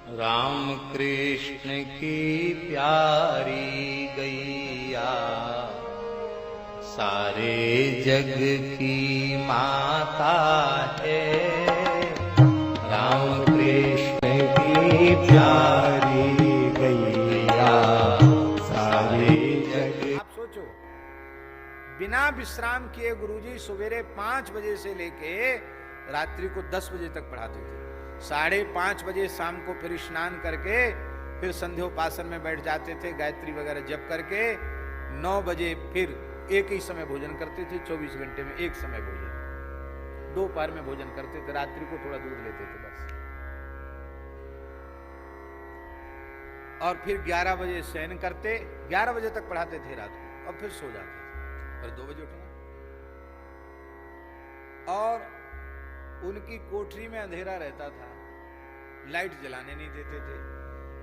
राम कृष्ण की प्यारी गैया सारे जग की माता है। राम कृष्ण की प्यारी गैया सारे जग। आप सोचो, बिना विश्राम किए गुरुजी सवेरे 5 बजे से लेके रात्रि को 10 बजे तक पढ़ाते थे। 5:30 बजे शाम को फिर स्नान करके फिर संध्योपासन में बैठ जाते थे, गायत्री वगैरह जप करके 9 बजे फिर एक ही समय भोजन करते थे। 24 घंटे में एक समय भोजन, दोपहर में भोजन करते थे, रात्रि को थोड़ा दूध लेते थे बस। और फिर 11 बजे शयन करते, 11 बजे तक पढ़ाते थे रात को, और फिर सो जाते थे, फिर 2 बजे उठना। और उनकी कोठरी में अंधेरा रहता था, लाइट जलाने नहीं देते थे।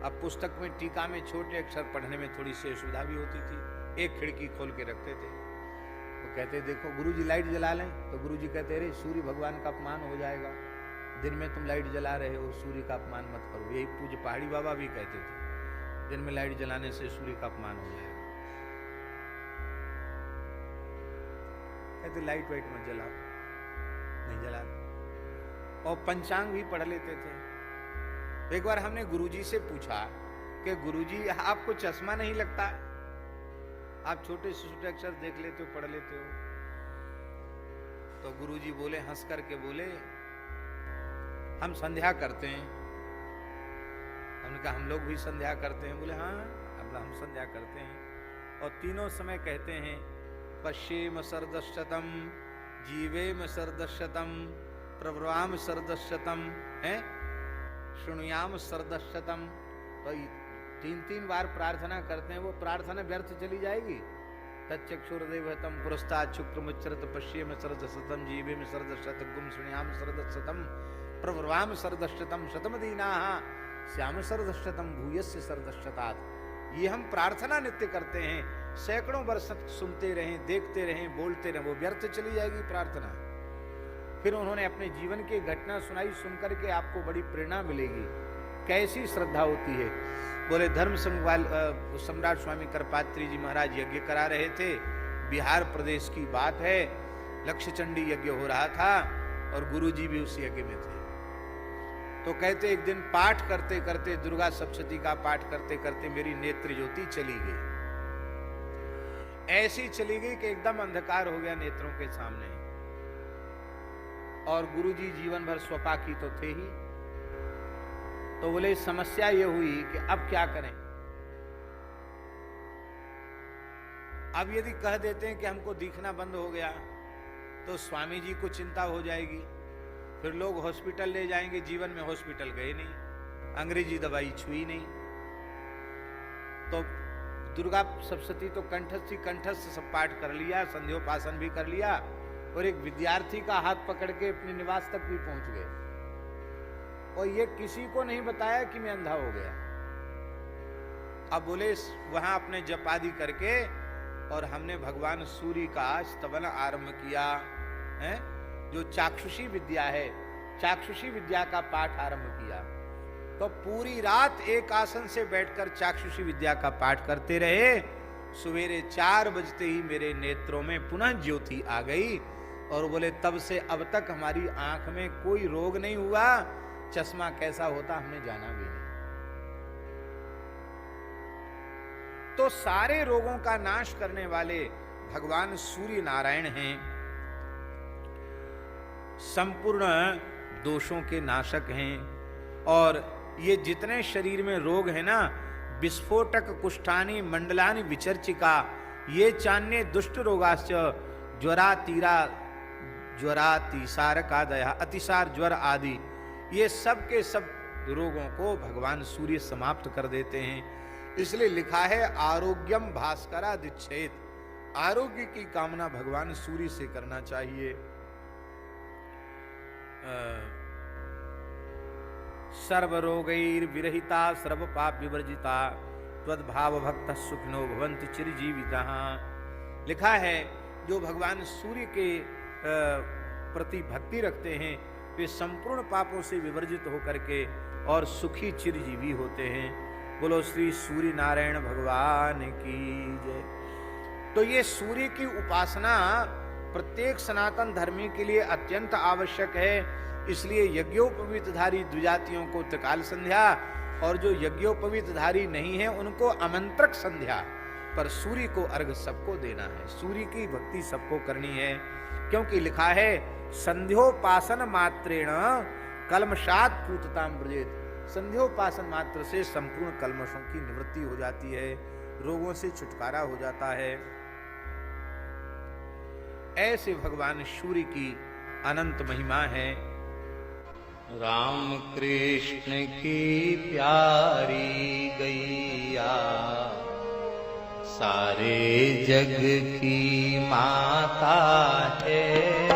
अब पुस्तक में टीका में छोटे अक्षर पढ़ने में थोड़ी सी असुविधा भी होती थी, एक खिड़की खोल के रखते थे। वो कहते देखो गुरुजी लाइट जला लें, तो गुरुजी कहते अरे सूर्य भगवान का अपमान हो जाएगा, दिन में तुम लाइट जला रहे हो, सूर्य का अपमान मत करो। यही पूज्य पहाड़ी बाबा भी कहते थे, दिन में लाइट जलाने से सूर्य का अपमान हो जाएगा। कहते लाइट वाइट मत जलाओ, नहीं जलाते। और पंचांग भी पढ़ लेते थे। एक बार हमने गुरुजी से पूछा कि गुरुजी आपको चश्मा नहीं लगता, आप छोटे छोटे अक्षर देख लेते हो, पढ़ लेते हो? तो गुरुजी बोले, हंस करके बोले, हम संध्या करते हैं। हमने कहा हम लोग भी संध्या करते हैं। बोले हाँ, अब हम संध्या करते हैं। और तीनों समय कहते हैं पश्येम शरदशतम, जीवेम शरदशतम, प्रब्रवाम शरदशतम, है शृणुयाम शरदशतम। तो 3-3 बार प्रार्थना करते हैं। वो प्रार्थना व्यर्थ चली जाएगी? तच्चक्षुर्देवतम पुरस्तात् शुक्रमुच्चरत पश्येम शरदशतम, जीवेम शरदशतम, गुम शृणुयाम शरदशतम, प्रब्रवाम शरदशतम, शतमदीनाः श्याम शरदशतम, भूयस्य शरदशतात्। ये हम प्रार्थना नित्य करते हैं, सैकड़ों वर्ष सुनते रहें, देखते रहें, बोलते रहें, वो व्यर्थ चली जाएगी प्रार्थना। फिर उन्होंने अपने जीवन की घटना सुनाई, सुनकर के आपको बड़ी प्रेरणा मिलेगी, कैसी श्रद्धा होती है। बोले धर्म सम्राट स्वामी करपात्री जी महाराज यज्ञ करा रहे थे, बिहार प्रदेश की बात है, लक्षचंडी यज्ञ हो रहा था और गुरुजी भी उस यज्ञ में थे। तो कहते एक दिन पाठ करते करते, दुर्गा सप्तशती का पाठ करते करते मेरी नेत्र ज्योति चली गई। ऐसी चली गई कि एकदम अंधकार हो गया नेत्रों के सामने। और गुरुजी जीवन भर स्वपाकी तो थे ही। तो बोले समस्या ये हुई कि अब क्या करें। अब यदि कह देते हैं कि हमको दिखना बंद हो गया तो स्वामी जी को चिंता हो जाएगी, फिर लोग हॉस्पिटल ले जाएंगे। जीवन में हॉस्पिटल गए नहीं, अंग्रेजी दवाई छुई नहीं। तो दुर्गा सप्तशती तो कंठस्थ सब पाठ कर लिया, संध्योपासन भी कर लिया, और एक विद्यार्थी का हाथ पकड़ के अपने निवास तक भी पहुंच गए। और ये किसी को नहीं बताया कि मैं अंधा हो गया। अब बोले वहां अपने जप आदि करके, और हमने भगवान सूर्य का स्तवन आरंभ किया है, जो चाक्षुषी विद्या है, चाक्षुषी विद्या का पाठ आरंभ किया। तो पूरी रात एक आसन से बैठकर चाक्षुषी विद्या का पाठ करते रहे। सवेरे 4 बजते ही मेरे नेत्रों में पुनः ज्योति आ गई। और बोले तब से अब तक हमारी आंख में कोई रोग नहीं हुआ, चश्मा कैसा होता हमने जाना भी नहीं। तो सारे रोगों का नाश करने वाले भगवान सूर्य नारायण हैं, संपूर्ण दोषों के नाशक हैं। और ये जितने शरीर में रोग है ना, विस्फोटक कुष्ठानि मंडलानि विचर्चिका, ये चान्य दुष्ट रोगाश्च ज्वरातिसार का दया, अतिसार ज्वर आदि, ये सब के सब रोगों को भगवान सूर्य समाप्त कर देते हैं। इसलिए लिखा है आरोग्यम भास्करादिच्छेद, आरोग्य की कामना भगवान सूर्य से करना चाहिए। सर्वरोगैर्विरहिता सर्वपाप विवर्जिता त्वद्भाव भक्त सुखिनो भवन्ति चिरजीविताः। लिखा है जो भगवान सूर्य के प्रति भक्ति रखते हैं वे संपूर्ण पापों से विवर्जित होकर के और सुखी चिरजीवी होते हैं। बोलो श्री सूर्य नारायण भगवान की जय। तो ये सूर्य की उपासना प्रत्येक सनातन धर्मी के लिए अत्यंत आवश्यक है। इसलिए यज्ञोपवीतधारी द्विजातियों को त्रिकाल संध्या, और जो यज्ञोपवीतधारी नहीं है उनको आमंत्रक संध्या, पर सूर्य को अर्घ सबको देना है। सूर्य की भक्ति सबको करनी है, क्योंकि लिखा है संध्योपासन मात्रेण कल्मषात् पूतताम व्रजेत। संध्योपासन मात्र से संपूर्ण कल्मषों की निवृत्ति हो जाती है, रोगों से छुटकारा हो जाता है। ऐसे भगवान सूर्य की अनंत महिमा है। राम कृष्ण की प्यारी गैया, सारे जग की माता है।